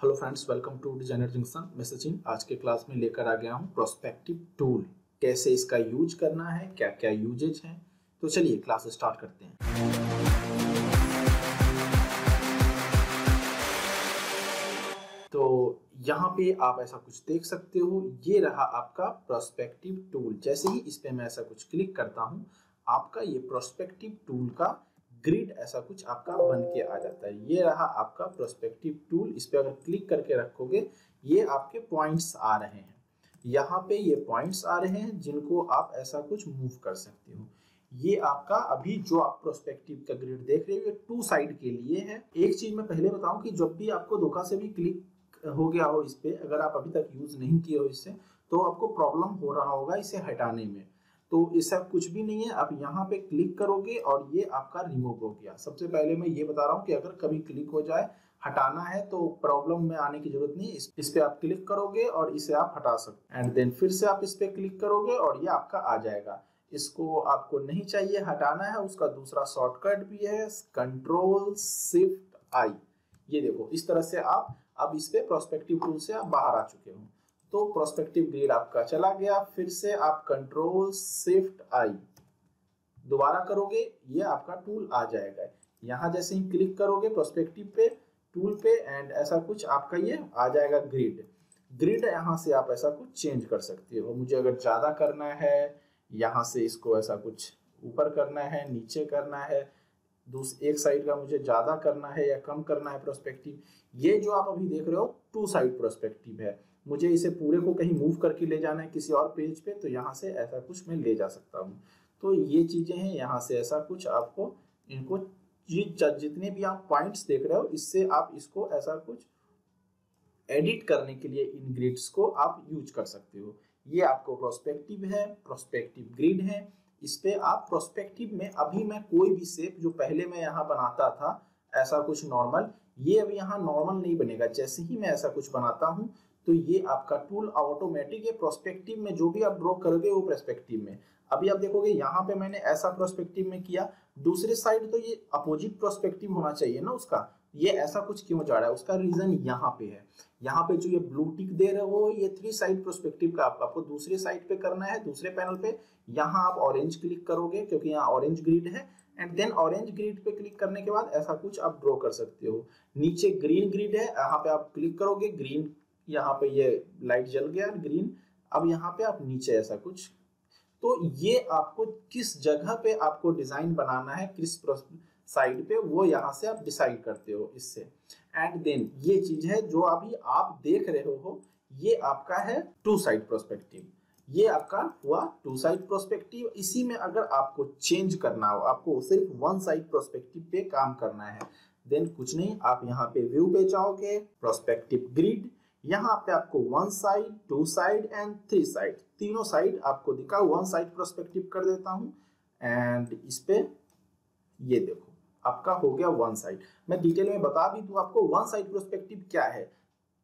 Hello friends, welcome to Designer Junction. मैं सचिन आज के क्लास में लेकर आ गया हूँ प्रोस्पेक्टिव टूल। कैसे इसका यूज करना है, क्या क्या यूजेज है। तो चलिए क्लास स्टार्ट करते हैं। तो यहाँ पे आप ऐसा कुछ देख सकते हो, ये रहा आपका प्रोस्पेक्टिव टूल। जैसे ही इस पे मैं ऐसा कुछ क्लिक करता हूँ, आपका ये प्रोस्पेक्टिव टूल का ग्रिड ऐसा कुछ आपका बन के आ जाता है। ये रहा आपका प्रोस्पेक्टिव टूल। इस पे अगर क्लिक करके रखोगे, ये आपके पॉइंट्स आ रहे हैं। यहाँ पे ये पॉइंट्स आ रहे हैं जिनको आप ऐसा कुछ मूव कर सकते हो। ये आपका अभी जो आप प्रोस्पेक्टिव का ग्रिड देख रहे हो, ये टू साइड के लिए है। एक चीज मैं पहले बताऊं कि जब भी आपको धोखा से भी क्लिक हो गया हो इस पे, अगर आप अभी तक यूज नहीं किए हो इससे, तो आपको प्रॉब्लम हो रहा होगा इसे हटाने में। तो इससे कुछ भी नहीं है, आप यहाँ पे क्लिक करोगे और ये आपका रिमूव हो गया। सबसे पहले मैं ये बता रहा हूँ कि अगर कभी क्लिक हो जाए, हटाना है तो प्रॉब्लम में आने की जरूरत नहीं। इस पे आप क्लिक करोगे और इसे आप हटा सकते एंड देन फिर से आप इस पे क्लिक करोगे और ये आपका आ जाएगा। इसको आपको नहीं चाहिए, हटाना है। उसका दूसरा शॉर्टकट भी है, कंट्रोल शिफ्ट आई। ये देखो, इस तरह से आप अब इस पे प्रोस्पेक्टिव टूल से आप बाहर आ चुके हो। तो प्रोस्पेक्टिव ग्रिड आपका चला गया। फिर से आप कंट्रोल शिफ्ट आई दोबारा करोगे, ये आपका टूल आ जाएगा। यहाँ जैसे ही क्लिक करोगे प्रोस्पेक्टिव पे टूल पे एंड ऐसा कुछ आपका ये आ जाएगा ग्रिड। ग्रिड यहाँ से आप ऐसा कुछ चेंज कर सकते हो। मुझे अगर ज्यादा करना है, यहाँ से इसको ऐसा कुछ ऊपर करना है, नीचे करना है, एक साइड का मुझे ज्यादा करना है या कम करना है प्रोस्पेक्टिव। ये जो आप अभी देख रहे हो टू साइड प्रोस्पेक्टिव है। मुझे इसे पूरे को कहीं मूव करके ले जाना है किसी और पेज पे, तो यहाँ से ऐसा कुछ मैं ले जा सकता हूँ। तो ये चीजें हैं, यहाँ से ऐसा कुछ आपको इनको जितने भी आप पॉइंट्स देख रहे हो, इससे आप इसको ऐसा कुछ एडिट करने के लिए इन ग्रिड्स को आप यूज कर सकते हो। ये आपको प्रोस्पेक्टिव है, प्रोस्पेक्टिव ग्रिड है। इस पे आप प्रोस्पेक्टिव में अभी मैं कोई भी शेप जो पहले मैं यहाँ बनाता था ऐसा कुछ नॉर्मल, ये अभी यहाँ नॉर्मल नहीं बनेगा। जैसे ही मैं ऐसा कुछ बनाता हूँ तो ये आपका टूल ऑटोमेटिक है। प्रोस्पेक्टिव में जो भी आप ड्रॉ करोगे वो प्रोस्पेक्टिव में। अभी आप देखोगे यहाँ पे मैंने ऐसा प्रोस्पेक्टिव में किया, दूसरे साइड तो ये अपोजिट प्रोस्पेक्टिव होना चाहिए ना उसका। ये ऐसा कुछ क्यों जा रहा है, उसका रीजन यहाँ पे है। यहाँ पे जो ये ब्लू टिक दे रहे हो, ये थ्री साइड प्रोस्पेक्टिव का आपको दूसरे साइड पे करना है, दूसरे पैनल पे। यहाँ आप ऑरेंज क्लिक करोगे क्योंकि यहाँ ऑरेंज ग्रिड है एंड देन ऑरेंज ग्रिड पे क्लिक करने के बाद ऐसा कुछ आप ड्रॉ कर सकते हो। नीचे ग्रीन ग्रिड है, यहाँ पे आप क्लिक करोगे, ग्रीन यहाँ पे ये लाइट जल गया ग्रीन। अब यहाँ पे आप नीचे ऐसा कुछ, तो ये आपको किस जगह पे आपको डिजाइन बनाना है, किस साइड पे, वो यहाँ से आप डिसाइड करते हो इससे। एंड देन ये चीज है जो अभी आप देख रहे हो, ये आपका है टू साइड प्रोस्पेक्टिव। ये आपका हुआ टू साइड प्रोस्पेक्टिव। इसी में अगर आपको चेंज करना हो, आपको सिर्फ वन साइड प्रोस्पेक्टिव पे काम करना है, देन कुछ नहीं, आप यहाँ पे व्यू पे जाओगे, प्रोस्पेक्टिव ग्रिड, यहाँ पे आपको one side, two side and three side, तीनों साइड आपको दिखा। वन साइड प्रोस्पेक्टिव कर देता हूँ एंड इस पे ये देखो आपका हो गया वन साइड। मैं डिटेल में बता भी दूं आपको वन साइड प्रोस्पेक्टिव क्या है,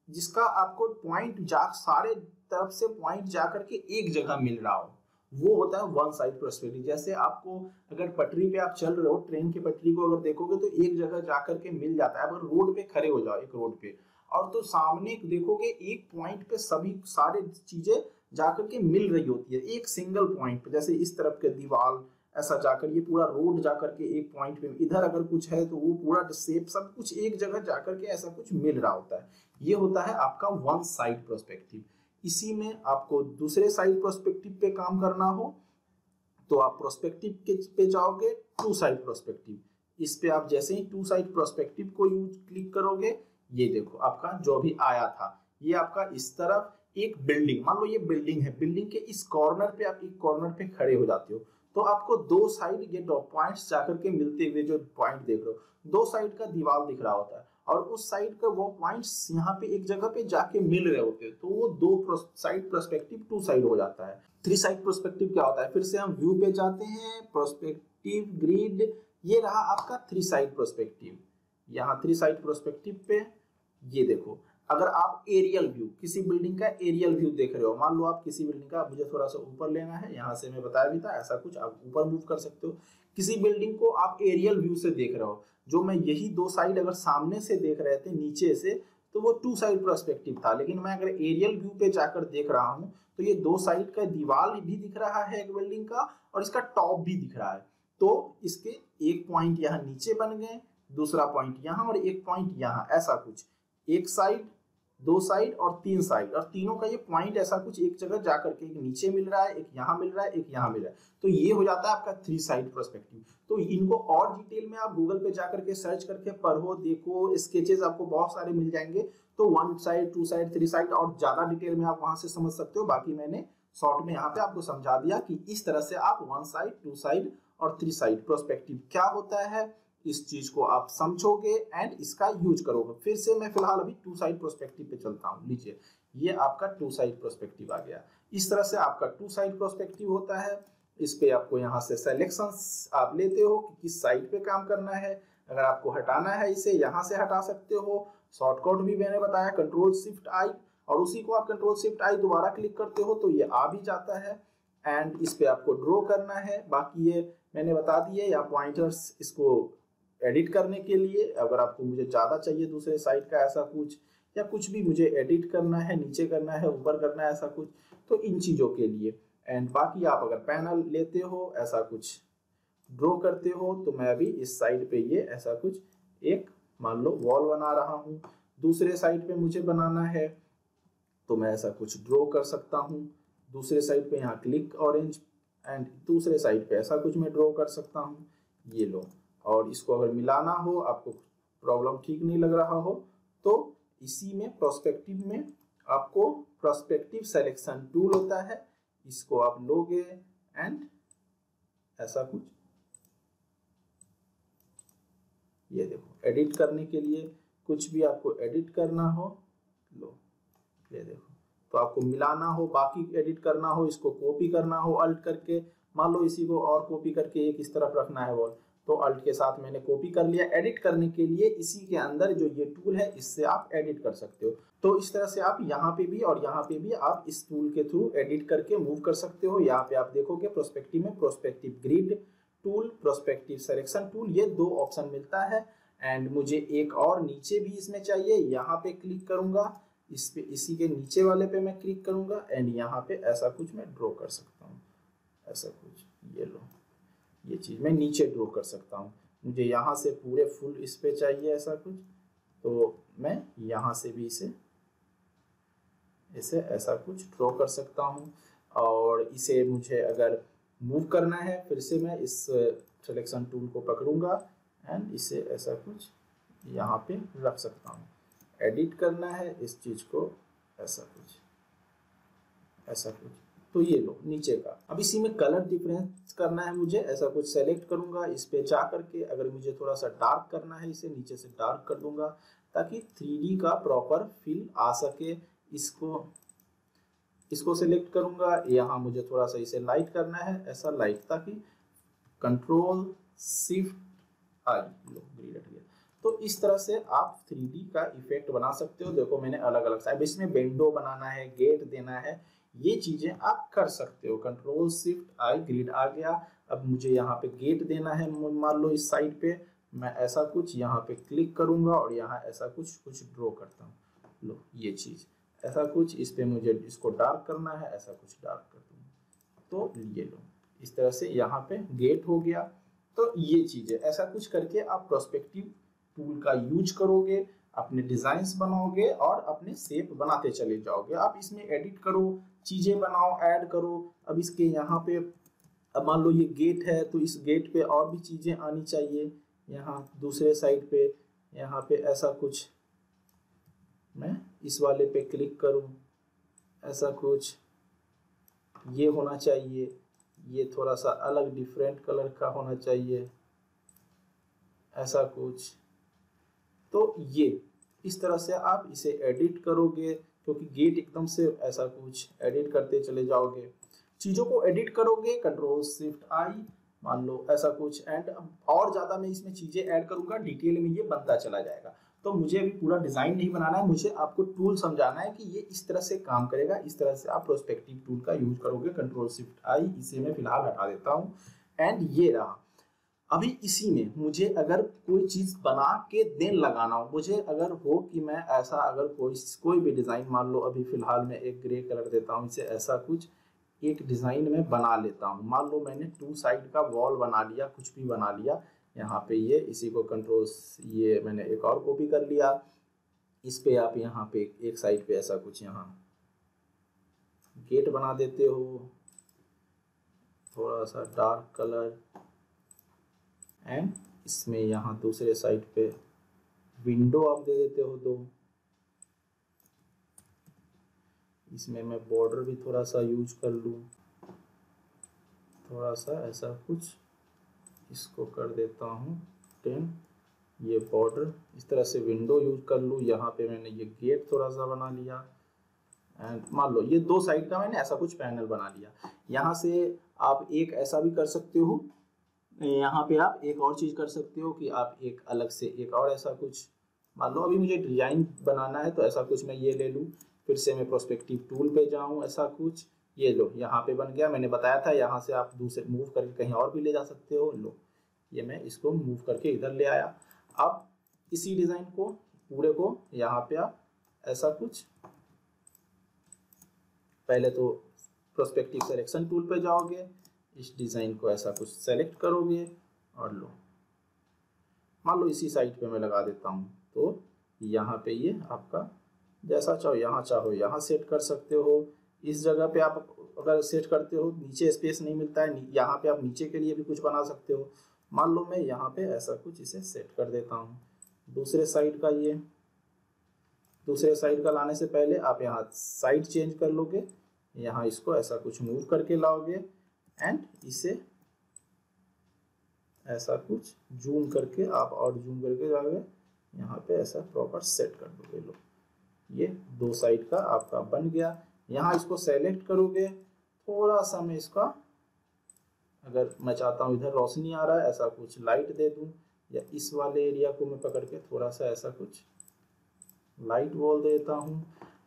जिसका आपको पॉइंट सारे तरफ से पॉइंट जा करके एक जगह मिल रहा हो, वो होता है वन साइड प्रोस्पेक्टिव। जैसे आपको अगर पटरी पे आप चल रहे हो, ट्रेन की पटरी को अगर देखोगे तो एक जगह जाकर के मिल जाता है। अगर रोड पे खड़े हो जाओ एक रोड पे और तो सामने देखोगे एक पॉइंट पे सभी सारे चीजें जाकर के मिल रही होती है एक सिंगल पॉइंट पे। जैसे इस तरफ के दीवार ऐसा जाकर ये पूरा रोड जाकर के एक पॉइंट पे, इधर अगर कुछ है तो वो पूरा शेप सब कुछ एक जगह जाकर के ऐसा कुछ मिल रहा होता है। ये होता है आपका वन साइड प्रोस्पेक्टिव। इसी में आपको दूसरे साइड प्रोस्पेक्टिव पे काम करना हो तो आप प्रोस्पेक्टिव के पे जाओगे, टू साइड प्रोस्पेक्टिव। इस पे आप जैसे ही टू साइड प्रोस्पेक्टिव को यूज क्लिक करोगे, ये देखो आपका जो भी आया था, ये आपका इस तरफ एक बिल्डिंग, मान लो ये बिल्डिंग है, बिल्डिंग के इस कॉर्नर पे आप एक कॉर्नर पे खड़े हो जाते हो, तो आपको दो साइड ये पॉइंट्स जाकर के मिलते हुए जो पॉइंट देख रहे हो, दो साइड का दीवार दिख रहा होता है और उस साइड का वो पॉइंट्स यहाँ पे एक जगह पे जाके मिल रहे होते हैं, तो वो दो साइड प्रोस्पेक्टिव टू साइड हो जाता है। थ्री साइड प्रोस्पेक्टिव क्या होता है, फिर से हम व्यू पे जाते हैं, प्रोस्पेक्टिव ग्रिड, ये रहा आपका थ्री साइड प्रोस्पेक्टिव। यहाँ थ्री साइड प्रोस्पेक्टिव पे ये देखो, अगर आप एरियल व्यू, किसी बिल्डिंग का एरियल व्यू देख रहे हो, मान लो आप किसी बिल्डिंग का, मुझे थोड़ा सा ऊपर लेना है, यहाँ से मैं बताया भी था ऐसा कुछ आप ऊपर मूव कर सकते हो। किसी बिल्डिंग को आप एरियल व्यू से देख रहे हो, जो मैं यही दो साइड अगर सामने से देख रहे थे नीचे से, तो वो टू साइड पर्सपेक्टिव था। लेकिन मैं अगर एरियल व्यू पे जाकर देख रहा हूँ तो ये दो साइड का दीवार भी दिख रहा है एक बिल्डिंग का, और इसका टॉप भी दिख रहा है। तो इसके एक पॉइंट यहाँ नीचे बन गए, दूसरा पॉइंट यहाँ और एक पॉइंट यहाँ, ऐसा कुछ एक साइड, दो साइड और तीन साइड, और तीनों का ये पॉइंट ऐसा कुछ एक जगह जाकर के एक नीचे मिल रहा है, एक यहाँ मिल रहा है, एक यहाँ मिल रहा है। तो ये हो जाता है आपका थ्री साइड पर्सपेक्टिव। तो इनको और डिटेल में आप गूगल पे जाकर के सर्च करके पढ़ो, देखो, स्केचेस आपको बहुत सारे मिल जाएंगे। तो one side, two side, three side और ज्यादा डिटेल में आप वहां से समझ सकते हो। बाकी मैंने शॉर्ट में यहाँ पे आपको समझा दिया कि इस तरह से आप वन साइड, टू साइड और थ्री साइड पर्सपेक्टिव क्या होता है, इस चीज को आप समझोगे एंड इसका यूज करोगे। फिर से मैं फिलहाल अभी टू साइड पर्सपेक्टिव पे चलता हूँ। लीजिए, ये आपका टू साइड पर्सपेक्टिव आ गया। इस तरह से आपका टू साइड पर्सपेक्टिव होता है। इस पे आपको यहाँ से सिलेक्शंस आप लेते हो कि किस साइड पे काम करना है। अगर आपको हटाना है इसे यहाँ से हटा सकते हो। शॉर्टकट भी मैंने बताया, कंट्रोल शिफ्ट आई, और उसी को आप कंट्रोल शिफ्ट आई दोबारा क्लिक करते हो तो ये आ भी जाता है। एंड इस पे आपको ड्रॉ करना है। बाकी ये मैंने बता दिए, या पॉइंटर्स इसको एडिट करने के लिए, अगर आपको मुझे ज़्यादा चाहिए दूसरे साइड का ऐसा कुछ, या कुछ भी मुझे एडिट करना है, नीचे करना है, ऊपर करना है, ऐसा कुछ, तो इन चीज़ों के लिए। एंड बाकी आप अगर पैनल लेते हो, ऐसा कुछ ड्रॉ करते हो, तो मैं अभी इस साइड पे ये ऐसा कुछ एक मान लो वॉल बना रहा हूँ। दूसरे साइड पे मुझे बनाना है तो मैं ऐसा कुछ ड्रॉ कर सकता हूँ। दूसरे साइड पे यहाँ क्लिक ऑरेंज, एंड दूसरे साइड पे ऐसा कुछ मैं ड्रॉ कर सकता हूँ। ये लो, और इसको अगर मिलाना हो, आपको प्रॉब्लम ठीक नहीं लग रहा हो, तो इसी में पर्सपेक्टिव में आपको पर्सपेक्टिव सिलेक्शन टूल होता है, इसको आप लोगे एंड ऐसा कुछ, ये देखो, एडिट करने के लिए कुछ भी आपको एडिट करना हो, लो ये देखो, तो आपको मिलाना हो, बाकी एडिट करना हो, इसको कॉपी करना हो अल्ट करके, मान लो इसी को और कॉपी करके एक इस तरफ रखना है वॉल, तो अल्ट के साथ मैंने कॉपी कर लिया। एडिट करने के लिए इसी के अंदर जो ये टूल है, इससे आप एडिट कर सकते हो। तो इस तरह से आप यहाँ पे भी और यहाँ पे भी आप इस टूल के थ्रू एडिट करके मूव कर सकते हो। यहाँ पे आप देखोगे प्रोस्पेक्टिव में prospective grid tool, prospective selection tool, ये दो ऑप्शन मिलता है। एंड मुझे एक और नीचे भी इसमें चाहिए, यहाँ पे क्लिक करूंगा, इस पे, इसी के नीचे वाले पे मैं क्लिक करूंगा एंड यहाँ पे ऐसा कुछ मैं ड्रॉ कर सकता हूँ, ऐसा कुछ, ये लो, ये चीज मैं नीचे ड्रॉ कर सकता हूँ। मुझे यहाँ से पूरे फुल इस पे चाहिए ऐसा कुछ, तो मैं यहाँ से भी इसे ऐसा कुछ ड्रॉ कर सकता हूँ। और इसे मुझे अगर मूव करना है, फिर से मैं इस सिलेक्शन टूल को पकड़ूंगा एंड इसे ऐसा कुछ यहाँ पे रख सकता हूँ। एडिट करना है इस चीज को, ऐसा कुछ, ऐसा कुछ, तो ये लो नीचे का। अब इसी में कलर डिफरेंस करना है मुझे, ऐसा कुछ सेलेक्ट करूंगा, इस पे जा करके अगर मुझे थोड़ा सा डार्क करना है, इसे नीचे से डार्क कर दूंगा ताकि 3D का प्रॉपर फील आ सके। इसको सेलेक्ट करूंगा, यहाँ मुझे थोड़ा सा इसे लाइट करना है, ऐसा लाइट, ताकि कंट्रोल शिफ्ट आई, लो ग्रीन हट गया। तो इस तरह से आप 3D का इफेक्ट बना सकते हो। देखो मैंने अलग अलग साइड, इसमें विंडो बनाना है, गेट देना है, ये चीजें आप कर सकते हो। कंट्रोल शिफ्ट आई, ग्रिड आ गया। अब मुझे यहाँ पे गेट देना है, मान लो इस साइड पे, मैं ऐसा कुछ यहाँ पे क्लिक करूंगा और यहाँ ऐसा कुछ ड्रॉ करता हूँ। लो ये चीज ऐसा कुछ, इस पे मुझे इसको डार्क करना है, ऐसा कुछ डार्क कर दूंगा, तो ये लो इस तरह से यहाँ पे गेट हो गया। तो ये चीजें ऐसा कुछ करके आप पर्सपेक्टिव टूल का यूज करोगे, अपने डिजाइन्स बनाओगे और अपने शेप बनाते चले जाओगे। आप इसमें एडिट करो, चीजें बनाओ, ऐड करो। अब इसके यहाँ पे, अब मान लो ये गेट है, तो इस गेट पे और भी चीजें आनी चाहिए। यहाँ दूसरे साइड पे, यहाँ पे ऐसा कुछ, मैं इस वाले पे क्लिक करूँ, ऐसा कुछ ये होना चाहिए, ये थोड़ा सा अलग डिफरेंट कलर का होना चाहिए, ऐसा कुछ। तो ये इस तरह से आप इसे एडिट करोगे, क्योंकि गेट एकदम से ऐसा कुछ एडिट करते चले जाओगे, चीज़ों को एडिट करोगे, कंट्रोल शिफ्ट आई, मान लो ऐसा कुछ। एंड और ज़्यादा मैं इसमें चीज़ें ऐड करूँगा, डिटेल में ये बनता चला जाएगा। तो मुझे अभी पूरा डिज़ाइन नहीं बनाना है, मुझे आपको टूल समझाना है कि ये इस तरह से काम करेगा। इस तरह से आप प्रोस्पेक्टिव टूल का यूज करोगे। कंट्रोल शिफ्ट आई, इसे मैं फिलहाल हटा देता हूँ एंड ये रहा। अभी इसी में मुझे अगर कोई चीज बना के देन लगाना हो, मुझे अगर हो कि मैं ऐसा अगर कोई भी डिजाइन, मान लो अभी फिलहाल मैं एक ग्रे कलर देता हूँ इसे, ऐसा कुछ एक डिजाइन में बना लेता हूँ। मान लो मैंने 2 साइड का वॉल बना लिया, कुछ भी बना लिया यहाँ पे, ये इसी को कंट्रोल, ये मैंने एक और कॉपी कर लिया। इस पे आप यहाँ पे एक साइड पे ऐसा कुछ यहाँ गेट बना देते हो, थोड़ा सा डार्क कलर, एंड इसमें यहाँ दूसरे साइड पे विंडो आप दे देते हो 2। इसमें मैं बॉर्डर भी थोड़ा सा यूज कर लूँ, थोड़ा सा ऐसा कुछ, इसको कर देता हूँ 10। ये बॉर्डर इस तरह से विंडो यूज कर लूँ। यहाँ पे मैंने ये गेट थोड़ा सा बना लिया, एंड मान लो ये 2 साइड का मैंने ऐसा कुछ पैनल बना लिया। यहाँ से आप एक ऐसा भी कर सकते हो, यहाँ पे आप एक और चीज कर सकते हो कि आप एक अलग से एक और ऐसा कुछ, मान लो अभी मुझे डिजाइन बनाना है तो ऐसा कुछ मैं ये ले लूँ, फिर से मैं प्रोस्पेक्टिव टूल पे जाऊँ, ऐसा कुछ, ये लो यहाँ पे बन गया। मैंने बताया था यहाँ से आप दूसरे मूव करके कहीं और भी ले जा सकते हो। लो ये मैं इसको मूव करके इधर ले आया। अब इसी डिजाइन को पूरे को यहाँ पे आप ऐसा कुछ, पहले तो प्रोस्पेक्टिव सिलेक्शन टूल पे जाओगे, इस डिजाइन को ऐसा कुछ सेलेक्ट करोगे और लो, मान लो इसी साइड पे मैं लगा देता हूँ। तो यहाँ पे ये आपका जैसा चाहो, यहाँ चाहो यहाँ सेट कर सकते हो। इस जगह पे आप अगर सेट करते हो, नीचे स्पेस नहीं मिलता है, यहाँ पे आप नीचे के लिए भी कुछ बना सकते हो। मान लो मैं यहाँ पे ऐसा कुछ इसे सेट कर देता हूँ। दूसरे साइड का, ये दूसरे साइड का लाने से पहले आप यहाँ साइड चेंज कर लोगे, यहाँ इसको ऐसा कुछ मूव करके लाओगे, एंड इसे ऐसा कुछ जूम करके आप और जूम करके जाओगे, यहाँ पे ऐसा प्रॉपर सेट कर दोगे। लो ये 2 साइड का आपका बन गया। यहाँ इसको सेलेक्ट करोगे, थोड़ा सा मैं इसका, अगर मैं चाहता हूँ इधर रोशनी आ रहा है, ऐसा कुछ लाइट दे दूँ, या इस वाले एरिया को मैं पकड़ के थोड़ा सा ऐसा कुछ लाइट बोल देता हूँ।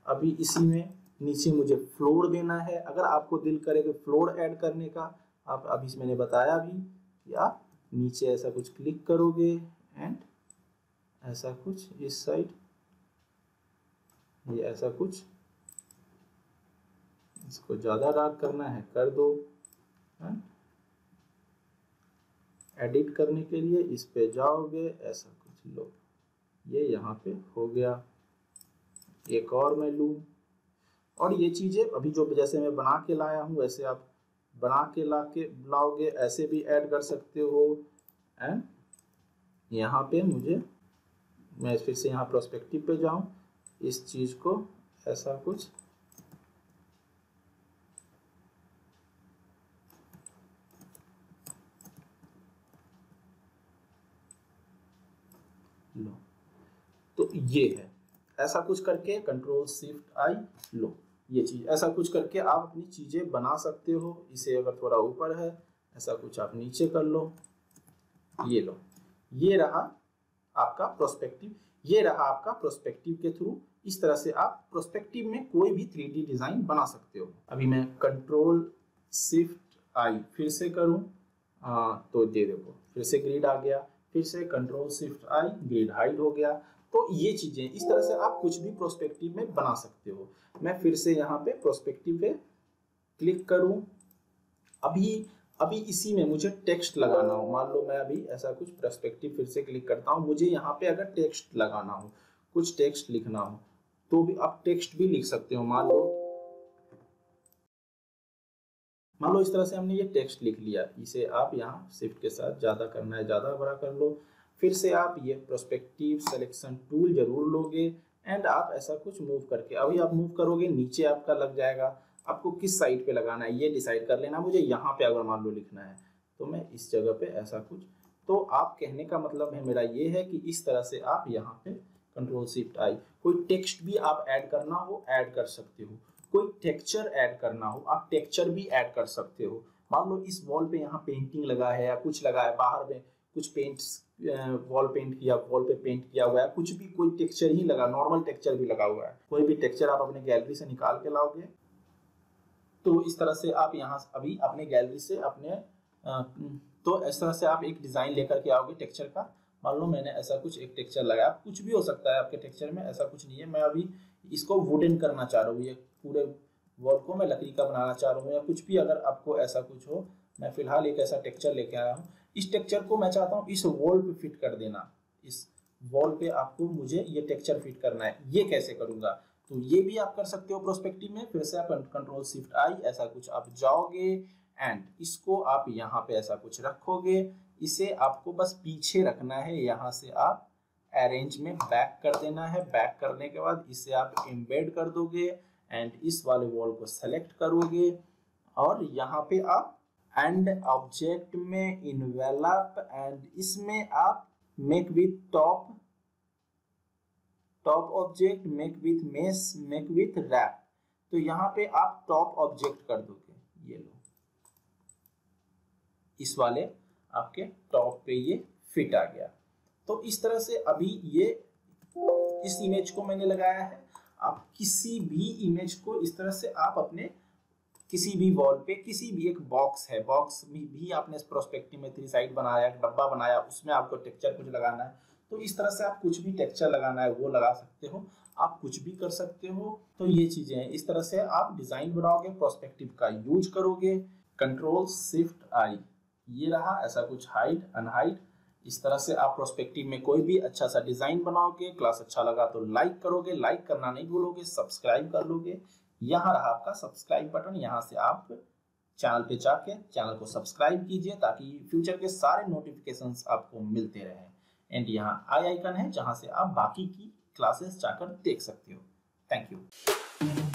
अभी इसी में नीचे मुझे फ्लोर देना है। अगर आपको दिल करे कि फ्लोर ऐड करने का, आप अभी मैंने बताया भी कि आप नीचे ऐसा कुछ क्लिक करोगे, एंड ऐसा कुछ इस साइड, ये ऐसा कुछ, इसको ज़्यादा डार्क करना है कर दो। एडिट करने के लिए इस पे जाओगे, ऐसा कुछ लो, ये यहाँ पे हो गया। एक और मैं लूँ, और ये चीज़ें अभी जो जैसे मैं बना के लाया हूँ वैसे आप बना के लाओगे, ऐसे भी ऐड कर सकते हो। एंड यहाँ पे मैं फिर से यहाँ प्रोस्पेक्टिव पे जाऊँ, इस चीज़ को ऐसा कुछ लो, तो ये है। ऐसा कुछ करके कंट्रोल शिफ्ट आई, लो ये चीज ऐसा कुछ करके आप अपनी चीजें बना सकते हो। इसे अगर थोड़ा ऊपर है, ऐसा कुछ आप नीचे कर लो, ये लो, ये रहा आपका प्रोस्पेक्टिव। ये रहा आपका प्रोस्पेक्टिव के थ्रू। इस तरह से आप प्रोस्पेक्टिव में कोई भी 3D डिजाइन बना सकते हो। अभी मैं कंट्रोल शिफ्ट आई फिर से करूं, तो ये देखो फिर से ग्रिड आ गया, फिर से कंट्रोल शिफ्ट आई, ग्रिड हाइड हो गया। तो ये चीजें इस तरह से आप कुछ भी प्रोस्पेक्टिव में बना सकते हो। मैं फिर से यहाँ पे प्रोस्पेक्टिव पे क्लिक करूं, अभी इसी में मुझे टेक्स्ट लगाना हो। मान लो मैं अभी ऐसा कुछ प्रोस्पेक्टिव फिर से क्लिक करता हूँ, मुझे यहाँ पे अगर टेक्स्ट लगाना हो, कुछ टेक्स्ट लिखना हो, तो भी आप टेक्स्ट भी लिख सकते हो। मान लो इस तरह से हमने ये टेक्स्ट लिख लिया, इसे आप यहाँ शिफ्ट के साथ ज़्यादा करना है ज़्यादा बड़ा कर लो। फिर से आप ये प्रोस्पेक्टिव सिलेक्शन टूल जरूर लोगे, एंड आप ऐसा कुछ मूव करके, अभी आप मूव करोगे नीचे आपका लग जाएगा। आपको किस साइड पे लगाना है ये डिसाइड कर लेना। मुझे यहाँ पे अगर मान लो लिखना है तो मैं इस जगह पे ऐसा कुछ। तो आप कहने का मतलब है मेरा ये है कि इस तरह से आप यहाँ पे कंट्रोल शिफ्ट आई, कोई टेक्स्ट भी आप ऐड करना हो ऐड कर सकते हो, कोई टेक्सचर ऐड करना हो आप टेक्सचर भी ऐड कर सकते हो। मान लो इस वॉल पे यहाँ पेंटिंग लगा है या कुछ लगा है, बाहर में कुछ पेंट्स वॉल पेंट किया, वॉल पे पेंट किया हुआ है, कुछ भी कोई टेक्सचर ही लगा, नॉर्मल टेक्सचर भी लगा हुआ है, कोई भी टेक्सचर आप अपने गैलरी से निकाल के लाओगे। तो इस तरह से आप यहाँ अभी अपने गैलरी से अपने तो इस तरह से आप एक डिजाइन लेकर के आओगे टेक्सचर का। मान लो मैंने ऐसा कुछ एक टेक्सचर लगाया, कुछ भी हो सकता है आपके टेक्सचर में, ऐसा कुछ नहीं है। मैं अभी इसको वुडन करना चाह रहा हूँ, ये पूरे वॉल को मैं लकड़ी का बनाना चाह रहा हूँ, या कुछ भी अगर आपको ऐसा कुछ हो। मैं फिलहाल एक ऐसा टेक्सचर लेके आया हूँ। इस टेक्सचर को मैं चाहता हूँ इस वॉल पे फिट कर देना, इस वॉल पे आपको मुझे ये टेक्सचर फिट करना है। ये कैसे करूंगा? तो ये भी आप कर सकते हो प्रोस्पेक्टिव में। फिर से आप कंट्रोल शिफ्ट आई, ऐसा कुछ आप जाओगे एंड इसको आप यहाँ पे ऐसा कुछ रखोगे। इसे आपको बस पीछे रखना है, यहाँ से आप अरेंज में बैक कर देना है। बैक करने के बाद इसे आप एम्बेड कर दोगे एंड इस वाले वॉल को सेलेक्ट करोगे और यहाँ पे आप एंड ऑब्जेक्ट में इन्वेलप एंड इसमें आप make with top object, make with mesh, make with warp. तो यहाँ पे आप टॉप ऑब्जेक्ट कर दोगे, ये लो, इस वाले आपके टॉप पे ये फिट आ गया। तो इस तरह से अभी ये इस इमेज को मैंने लगाया है। आप किसी भी इमेज को इस तरह से आप अपने किसी भी वॉल पे, किसी भी एक बॉक्स है, बॉक्स में भी आपने प्रोस्पेक्टिव में 3 साइड बनाया, एक डब्बा बनाया, उसमें आपको टेक्सचर कुछ लगाना है, तो इस तरह से आप कुछ भी टेक्सचर लगाना है वो लगा सकते हो। आप कुछ भी कर सकते हो। तो ये चीजें हैं, इस तरह से आप डिजाइन बनाओगे, प्रोस्पेक्टिव का यूज करोगे। कंट्रोल शिफ्ट आई, ये रहा ऐसा कुछ हाइड अनहाइड। इस तरह से आप प्रोस्पेक्टिव में कोई भी अच्छा सा डिजाइन बनाओगे। क्लास अच्छा लगा तो लाइक करोगे, लाइक करना नहीं भूलोगे, सब्सक्राइब कर लोगे। यहाँ रहा आपका सब्सक्राइब बटन, यहाँ से आप चैनल पे जाके चैनल को सब्सक्राइब कीजिए ताकि फ्यूचर के सारे नोटिफिकेशंस आपको मिलते रहें। एंड यहाँ आई आइकन है जहाँ से आप बाकी की क्लासेस जाकर देख सकते हो। Thank you.